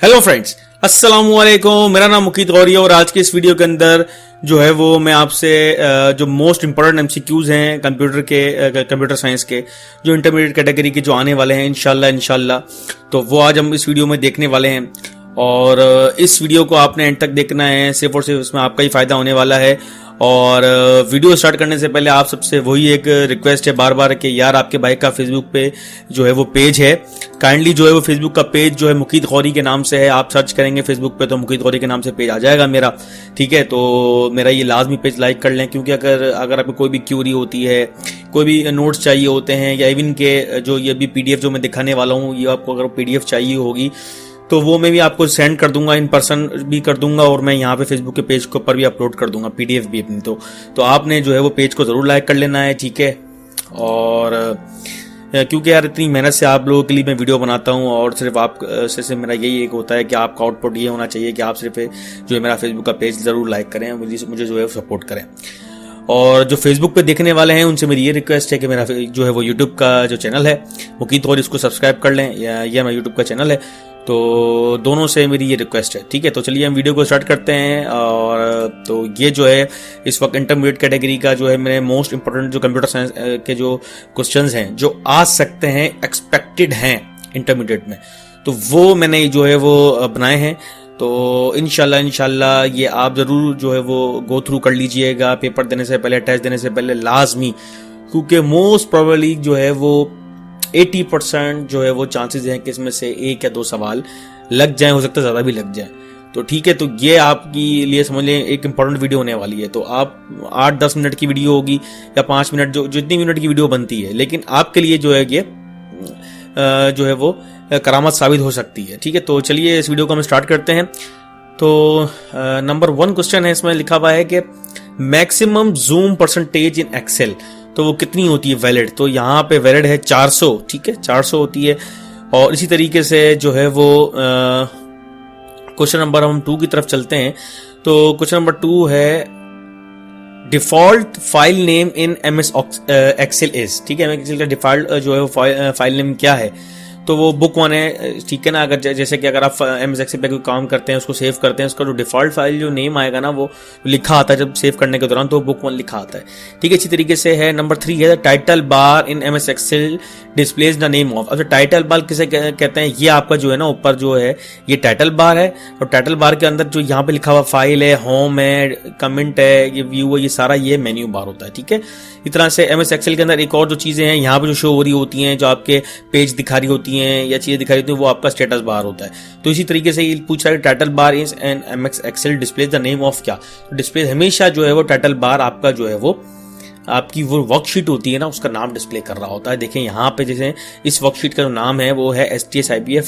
Hello friends, अस्सलाम वालेकुम। मेरा नाम मुकीत गौरी है और आज के इस वीडियो के अंदर जो है वो मैं आपसे जो मोस्ट इंपॉर्टेंट एमसीक्यूज हैं कंप्यूटर साइंस के जो इंटरमीडिएट कैटेगरी के जो आने वाले हैं इंशाल्लाह तो वो आज हम इस वीडियो में देखने वाले हैं। और इस वीडियो को आपने एंड तक देखना है, सिर्फ और सिर्फ इसमें आपका ही फायदा होने वाला है। और वीडियो स्टार्ट करने से पहले आप सबसे वही एक रिक्वेस्ट है बार बार कि यार आपके भाई का फेसबुक पे जो है वो पेज है, काइंडली जो है वो फेसबुक का पेज जो है मुकीत गौरी के नाम से है। आप सर्च करेंगे फेसबुक पे तो मुकीत गौरी के नाम से पेज आ जाएगा मेरा, ठीक है। तो मेरा ये लाजमी पेज लाइक कर लें, क्योंकि अगर आपको कोई भी क्यूरी होती है, कोई भी नोट्स चाहिए होते हैं, या इवन के जो ये भी पीडीएफ जो मैं दिखाने वाला हूँ, ये आपको अगर पीडीएफ चाहिए होगी तो वो मैं भी आपको सेंड कर दूंगा, इन पर्सन भी कर दूंगा, और मैं यहाँ पे फेसबुक के पेज के ऊपर भी अपलोड कर दूंगा पीडीएफ भी अपनी। तो आपने जो है वो पेज को जरूर लाइक कर लेना है, ठीक है। और क्योंकि यार इतनी मेहनत से आप लोगों के लिए मैं वीडियो बनाता हूँ, और सिर्फ आप से मेरा यही एक होता है कि आपका आउटपुट ये होना चाहिए कि आप सिर्फ जो है मेरा फेसबुक का पेज जरूर लाइक करें, मुझे जो है सपोर्ट करें। और जो फेसबुक पे देखने वाले हैं उनसे मेरी ये रिक्वेस्ट है कि मेरा जो है वो यूट्यूब का जो चैनल है मुकीत गौरी, इसको सब्सक्राइब कर लें, या मेरा यूट्यूब का चैनल है। तो दोनों से मेरी ये रिक्वेस्ट है, ठीक है। तो चलिए हम वीडियो को स्टार्ट करते हैं। और तो ये जो है इस वक्त इंटरमीडिएट कैटेगरी का जो है मेरे मोस्ट इंपोर्टेंट जो कंप्यूटर साइंस के जो क्वेश्चंस हैं जो आ सकते हैं, एक्सपेक्टेड हैं इंटरमीडिएट में, तो वो मैंने जो है वो बनाए हैं। तो इंशाल्लाह ये आप जरूर जो है वो गो थ्रू कर लीजिएगा पेपर देने से पहले, टेस्ट देने से पहले लाजमी, क्योंकि मोस्ट प्रोबेबली जो है वो 80% जो है वो चांसेस हैं कि इसमें से एक या दो सवाल लग जाएं, हो सकता है ज्यादा भी लग जाएं। तो ठीक है, तो ये आपके लिए समझ लें एक इंपॉर्टेंट वीडियो होने वाली है। तो आप 8-10 मिनट की वीडियो होगी या 5 मिनट, जो जितनी मिनट की वीडियो बनती है, लेकिन आपके लिए जो है ये जो है वो करामत साबित हो सकती है, ठीक है। तो चलिए इस वीडियो को हम स्टार्ट करते हैं। तो नंबर 1 क्वेश्चन है, इसमें लिखा हुआ है कि maximum zoom percentage in Excel, तो वो कितनी होती है वैलिड। तो यहाँ पे वैलिड है 400, ठीक है, 400 होती है। और इसी तरीके से जो है वो क्वेश्चन नंबर हम 2 की तरफ चलते हैं। तो क्वेश्चन नंबर 2 है default file name in MS Excel is, ठीक है। एक्सेल का डिफॉल्ट जो है वो फाइल नेम क्या है, तो वो बुक 1 है, ठीक है ना। अगर जैसे कि अगर आप एमएस एक्सेल पे कोई काम करते हैं, उसको सेव करते हैं, उसका जो डिफॉल्ट फाइल जो नेम आएगा ना वो लिखा आता है जब सेव करने के दौरान, तो बुक 1 लिखा आता है, ठीक है। इसी तरीके से है नंबर 3 है title bar in MS Excel displays the name of. अच्छा, टाइटल बार किसे कहते हैं, ये आपका जो है ना ऊपर जो है ये टाइटल बार है, और टाइटल बार के अंदर जो यहाँ पे लिखा हुआ फाइल है, होम है, कमेंट है, ये व्यू है, ये सारा ये मेन्यू बार होता है, ठीक है। इस तरह से एमएस एक्सेल के अंदर एक और जो चीजें हैं यहाँ पे जो शो हो रही होती हैं, जो आपके पेज दिखा रही होती हैं या चीजें दिखा रही होती हैं, वो आपका स्टेटस बार होता है। तो इसी तरीके से ये पूछा है title bar is an MS Excel display the name of क्या। तो डिस्प्ले हमेशा जो है वो टाइटल बार आपका जो है वो आपकी वो वर्कशीट होती है ना, उसका नाम डिस्प्ले कर रहा होता है। देखें यहाँ पे जैसे इस वर्कशीट का जो नाम है वो है STS IPA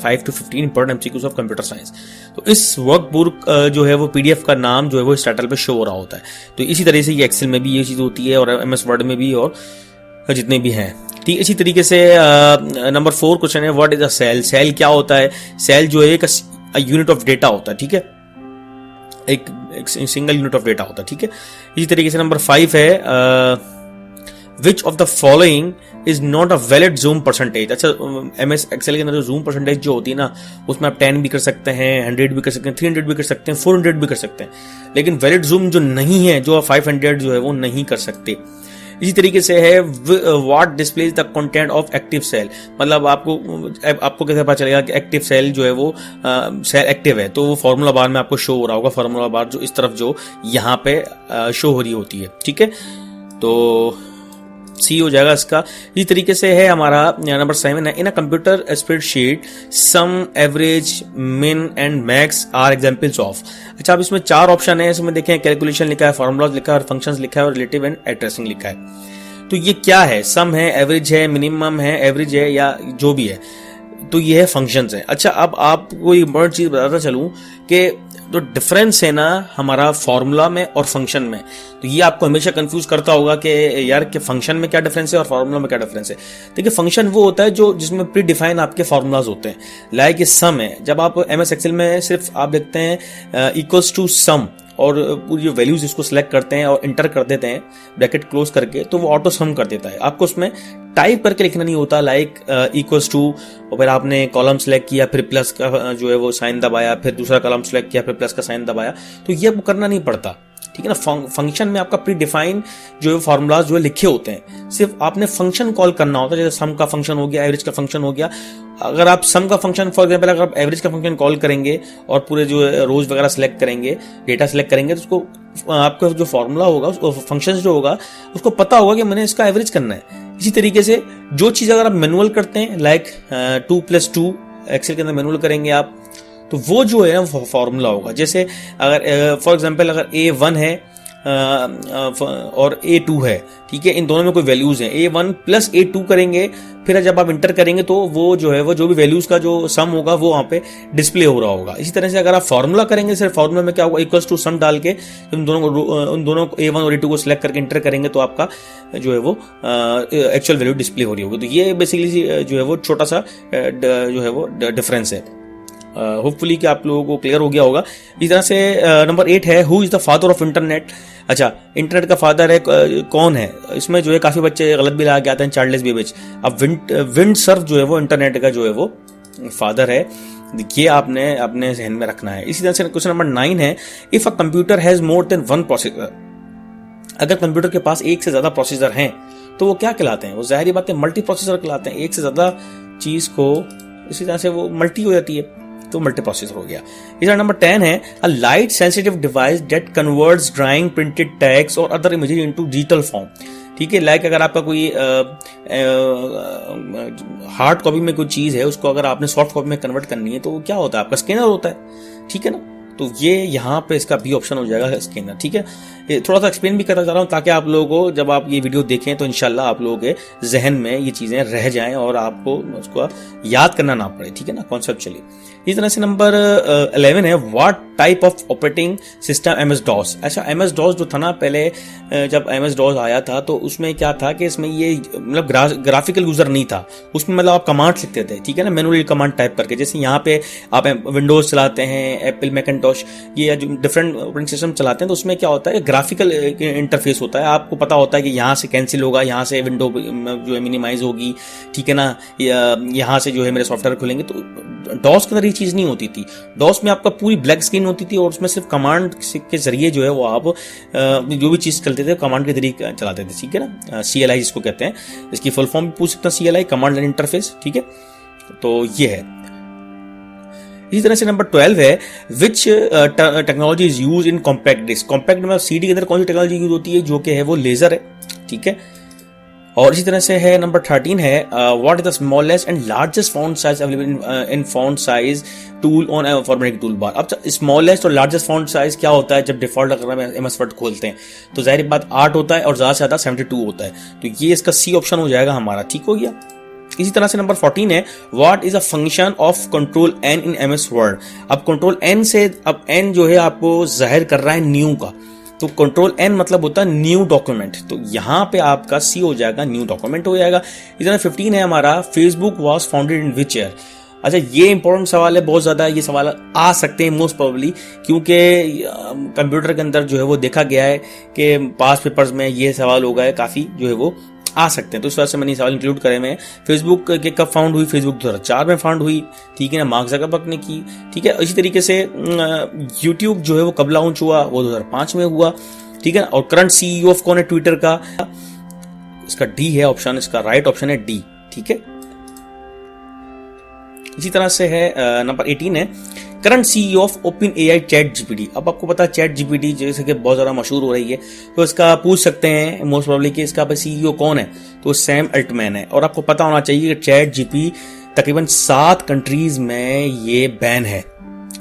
5 to 15 important MCQs of computer science. तो इस वर्कबुक जो है वो PDF का नाम जो है वो इस टाइटल पे शो हो रहा होता है। तो इसी तरह से ये एक्सेल में भी ये चीज होती है, और MS वर्ड में भी, और जितने भी हैं, ठीक। इसी तरीके से नंबर 4 क्वेश्चन है what is a cell. Cell क्या होता है, सेल जो है एक यूनिट ऑफ डेटा होता है, ठीक है, एक सिंगल यूनिट ऑफ डेटा होता है, ठीक है। इसी तरीके से नंबर 5 है which of the following is not a valid zoom percentage. अच्छा, MS एक्सेल के अंदर जो जूम परसेंटेज जो होती है ना, उसमें आप 10 भी कर सकते हैं, 100 भी कर सकते हैं, 300 भी कर सकते हैं, 400 भी कर सकते हैं, लेकिन वैलिड जूम जो नहीं है, जो 500 जो है वो नहीं कर सकते। इसी तरीके से है what displays the content of active cell, मतलब आपको कैसे पता चलेगा कि एक्टिव सेल जो है वो सेल एक्टिव है। तो वो फार्मूला बार में आपको शो हो रहा होगा, फार्मूला बार जो इस तरफ जो यहाँ पे शो हो रही होती है, ठीक है। तो C हो जाएगा इसका। इसी तरीके से है हमारा नंबर 7 है in a computer spreadsheet sum, average, min and max are examples of. अच्छा, अब इसमें 4 ऑप्शन है, इसमें देखें कैलकुलेशन लिखा है, फार्मूलाज लिखा है, और फंक्शंस लिखा है, और रिलेटिव एंड एड्रेसिंग लिखा है। तो ये क्या है, सम है, एवरेज है, मिनिमम है, एवरेज है, या जो भी है, तो ये है फंक्शंस है। अच्छा, अब आपको एक बड़ी चीज बताता चलूं कि जो डिफरेंस है ना हमारा फॉर्मूला में और फंक्शन में, तो ये आपको हमेशा कंफ्यूज करता होगा कि यार कि फंक्शन में क्या डिफरेंस है और फॉर्मूला में क्या डिफरेंस है। देखिए, फंक्शन वो होता है जो जिसमें प्री डिफाइन आपके फॉर्मूलाज होते हैं, लाइक ये सम है। जब आप MS एक्सेल में सिर्फ आप देखते हैं इक्वल्स टू सम और पूरी जो वैल्यूज इसको सिलेक्ट करते हैं और इंटर कर देते हैं ब्रैकेट क्लोज करके, तो वो ऑटो सम कर देता है। आपको उसमें टाइप करके लिखना नहीं होता, लाइक इक्वल्स टू, और फिर आपने कॉलम सेलेक्ट किया, फिर प्लस का जो है वो साइन दबाया, फिर दूसरा कॉलम सेलेक्ट किया, फिर प्लस का साइन दबाया, तो ये करना नहीं पड़ता, ठीक है ना। फंक्शन में आपका प्री डिफाइन जो है फॉर्मूलाज जो है लिखे होते हैं, सिर्फ आपने फंक्शन कॉल करना होता है। जैसे सम का फंक्शन हो गया, एवरेज का फंक्शन हो गया। अगर आप सम का फंक्शन, फॉर एग्जांपल अगर आप एवरेज का फंक्शन कॉल करेंगे और पूरे जो रोज वगैरह सेलेक्ट करेंगे, डेटा सेलेक्ट करेंगे, तो उसको आपका जो फॉर्मूला होगा, फंक्शन जो होगा, उसको पता होगा कि मैंने इसका एवरेज करना है। इसी तरीके से जो चीज अगर आप मैनुअल करते हैं, लाइक 2+2 एक्सेल के अंदर मैनुअल करेंगे आप, तो वो जो है ना फॉर्मूला होगा। जैसे अगर फॉर एग्जांपल अगर A1 है और A2 है, ठीक है, इन दोनों में कोई वैल्यूज हैं, A1 प्लस A2 करेंगे, फिर जब आप इंटर करेंगे तो वो जो है वो जो भी वैल्यूज का जो सम होगा वो वहां पे डिस्प्ले हो रहा होगा। इसी तरह से अगर आप फॉर्मूला करेंगे, सिर्फ फॉर्मूला में क्या होगा, इक्वल्स टू सम डाल के उन दोनों को A1 और A2 को सिलेक्ट करके इंटर करेंगे तो आपका जो है वो एक्चुअल वैल्यू डिस्प्ले हो रही होगी। तो ये बेसिकली जो है वो छोटा सा जो है वो डिफरेंस है। होपफुली कि आप लोगों को क्लियर हो गया होगा। इस तरह से नंबर 8 है, who is the father of internet. अच्छा, इंटरनेट का फादर है कौन है, इसमें जो है काफी बच्चे गलत भी लगा के आते हैं, चार्ल्स बेबेज। अब विंडसर्फ जो है वो इंटरनेट का जो है वो फादर है, ये आपने अपने जहन में रखना है। इसी तरह से क्वेश्चन नंबर 9 है, if a computer has more than one processor. अगर कंप्यूटर के पास एक से ज्यादा प्रोसेसर हैं तो वो क्या कहलाते हैं, वो जाहिर बात है मल्टी प्रोसेसर कहलाते हैं। एक से ज्यादा चीज को इसी तरह से वो मल्टी हो जाती है, तो मल्टी प्रोसेसर हो गया। इसका नंबर 10 है, a light sensitive device that converts drawing, printed text और other images into digital form. ठीक है, लाइक अगर आपका कोई हार्ड कॉपी में कोई चीज है, उसको अगर आपने सॉफ्ट कॉपी में कन्वर्ट करनी है तो क्या होता है, आपका स्कैनर होता है, ठीक है ना। तो ये यहाँ पे इसका बी ऑप्शन हो जाएगा, स्कैनर। ठीक है, थोड़ा सा एक्सप्लेन भी करता जा रहा हूँ ताकि आप लोगों को जब आप ये वीडियो देखें तो इंशाल्लाह आप लोगों के जहन में ये चीजें रह जाएं और आपको उसको याद करना ना पड़े, ठीक है ना, कॉन्सेप्चुअली। इस तरह से नंबर 11 है, what type of operating system MS DOS। अच्छा, MS DOS जो था ना पहले, जब MS DOS आया था तो उसमें क्या था कि इसमें ये मतलब ग्राफिकल यूजर नहीं था, उसमें मतलब आप कमांड लिखते थे, ठीक है ना, मैनुअली कमांड टाइप करके। जैसे यहाँ पे आप विंडोज चलाते हैं, एप्पल मैकिन्टॉश, ये जो डिफरेंट ऑपरेटिंग सिस्टम चलाते हैं, तो उसमें क्या होता है, ग्राफिकल इंटरफेस होता है। आपको पता होता है कि यहाँ से कैंसिल होगा, यहाँ से विंडो जो है मिनिमाइज होगी, ठीक है ना, यहाँ से जो है मेरे सॉफ्टवेयर खुलेंगे। तो डॉस के अंदर ये चीज नहीं होती थी। डॉस में आपका पूरी ब्लैक स्क्रीन होती थी और उसमें सिर्फ कमांड के जरिए जो है वो आप जो भी चीज चलते थे कमांड के जरिए चलाते थे, ठीक है ना। CLI जिसको कहते हैं, इसकी फुल फॉर्म भी पूछ सकते हैं, CLI, कमांड लाइन इंटरफेस, ठीक है। तो ये है। इसी तरह से नंबर 12 है, which technology is use in compact disc. Compact में CD के अंदर कौन सी टेक्नोलॉजी यूज होती है, जो कि है वो लेजर है, ठीक है। और इसी तरह से है नंबर 13 है, what is the smallest and largest font size available in font size tool on formatting tool bar. अब स्मॉलेस्ट और लार्जेस्ट फॉन्ट साइज क्या होता है, जब डिफॉल्ट अगर MS वर्ड खोलते हैं तो जाहिर बात 8 होता है और ज्यादा से ज्यादा 72 होता है, तो ये इसका C ऑप्शन हो जाएगा हमारा, ठीक हो गया। इसी तरह से नंबर 14 है, what is a function of control N in MS word. अब कंट्रोल N से, अब N जो है आपको जाहिर कर रहा है न्यू का, तो कंट्रोल N मतलब होता है न्यू डॉक्यूमेंट, तो यहां पे आपका C हो जाएगा, न्यू डॉक्यूमेंट हो जाएगा। इस तरह 15 है हमारा, Facebook was founded in which year. अच्छा, ये इंपॉर्टेंट सवाल है, बहुत ज्यादा ये सवाल आ सकते हैं मोस्ट प्रोबेबली, क्योंकि कंप्यूटर के अंदर जो है वो देखा गया है कि पास पेपर्स में ये सवाल होगा है, काफी जो है वो आ सकते हैं, तो इस वजह से मैंने सवाल इंक्लूड करे में। फेसबुक के कब फाउंड हुई, फेसबुक 2004 में फाउंड हुई, ठीक है ना, मार्क ज़करबर्ग ने की, ठीक है। इसी तरीके से यूट्यूब जो है वो कब लॉन्च हुआ, वो 2005 में हुआ, ठीक है। और करंट CEO ऑफ कौन है ट्विटर का, इसका D है ऑप्शन, इसका राइट ऑप्शन है D, ठीक है। इसी तरह से है नंबर 18 है, current CEO of OpenAI ChatGPT। अब आपको पता है ChatGPT जैसे कि बहुत ज्यादा मशहूर हो रही है, तो इसका पूछ सकते हैं मोस्ट प्रोबेबली कि इसका CEO कौन है, तो सैम अल्टमैन है। और आपको पता होना चाहिए कि ChatGPT तकरीबन 7 कंट्रीज में ये बैन है,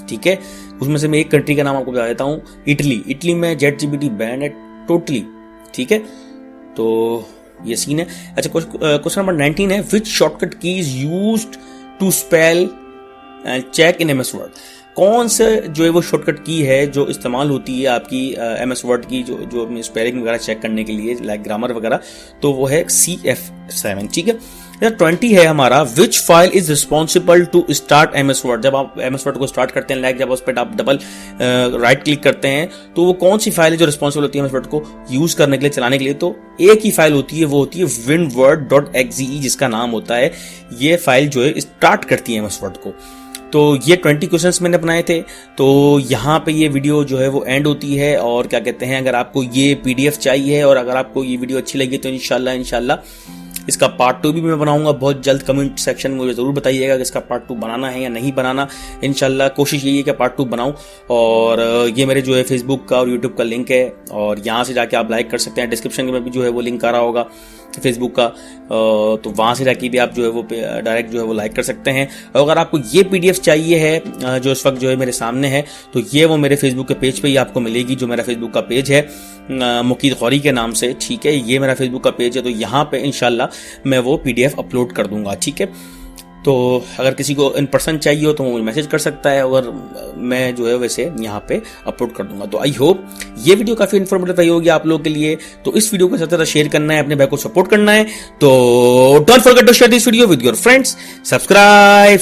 ठीक है। उसमें से मैं एक कंट्री का नाम आपको बता देता हूँ, इटली में ChatGPT बैन है टोटली, ठीक है। तो ये सीन है। अच्छा, क्वेश्चन नंबर 19 है, which shortcut key is used to spell check in MS Word. कौन से जो है वो शॉर्टकट की है जो इस्तेमाल होती है आपकी MS वर्ड की जो स्पेलिंग वगैरह चेक करने के लिए, लाइक ग्रामर वगैरह, तो वो है CF7, ठीक है। 20 है हमारा, which file is responsible to start MS Word. जब आप एमएस वर्ड को स्टार्ट करते हैं, जब उस पर आप डबल राइट क्लिक करते हैं, तो वो कौन सी फाइल है जो रिस्पॉन्सिबल होती है एमएस वर्ड को यूज करने के लिए, चलाने के लिए? तो एक ही फाइल होती है, वो होती है winword.exe, जिसका नाम होता है, ये फाइल जो है स्टार्ट करती है एमएस वर्ड को। तो ये 20 क्वेश्चंस मैंने बनाए थे। तो यहाँ पे ये वीडियो जो है वो एंड होती है। और क्या कहते हैं, अगर आपको ये पीडीएफ चाहिए और अगर आपको ये वीडियो अच्छी लगी तो इंशाल्लाह इसका पार्ट 2 भी मैं बनाऊंगा बहुत जल्द। कमेंट सेक्शन में मुझे जरूर बताइएगा कि इसका पार्ट 2 बनाना है या नहीं बनाना। इंशाल्लाह कोशिश यही है कि पार्ट 2 बनाऊं। और ये मेरे जो है फेसबुक का और यूट्यूब का लिंक है, और यहाँ से जाके आप लाइक कर सकते हैं। डिस्क्रिप्शन में भी जो है वो लिंक आ रहा होगा फेसबुक का, तो वहाँ से जाके भी आप जो है वो डायरेक्ट जो है वो लाइक कर सकते हैं। और अगर आपको ये पीडीएफ चाहिए है जो इस वक्त जो है मेरे सामने है, तो ये वो मेरे फेसबुक के पेज पे ही आपको मिलेगी, जो मेरा फेसबुक का पेज है मुकीद गौरी के नाम से। ठीक है, ये मेरा फेसबुक का पेज है, तो यहाँ पे इंशाल्लाह मैं वो पीडीएफ अपलोड कर दूंगा। ठीक है, तो अगर किसी को इन पर्सन चाहिए हो तो वो मैसेज कर सकता है, और मैं जो है वैसे यहाँ पे अपलोड कर दूंगा। तो आई होप ये वीडियो काफी इन्फॉर्मेटिव रही होगी आप लोगों के लिए। तो इस वीडियो को सबसे ज्यादा शेयर करना है, अपने भाई को सपोर्ट करना है। तो don't forget to share this video with your friends. Subscribe.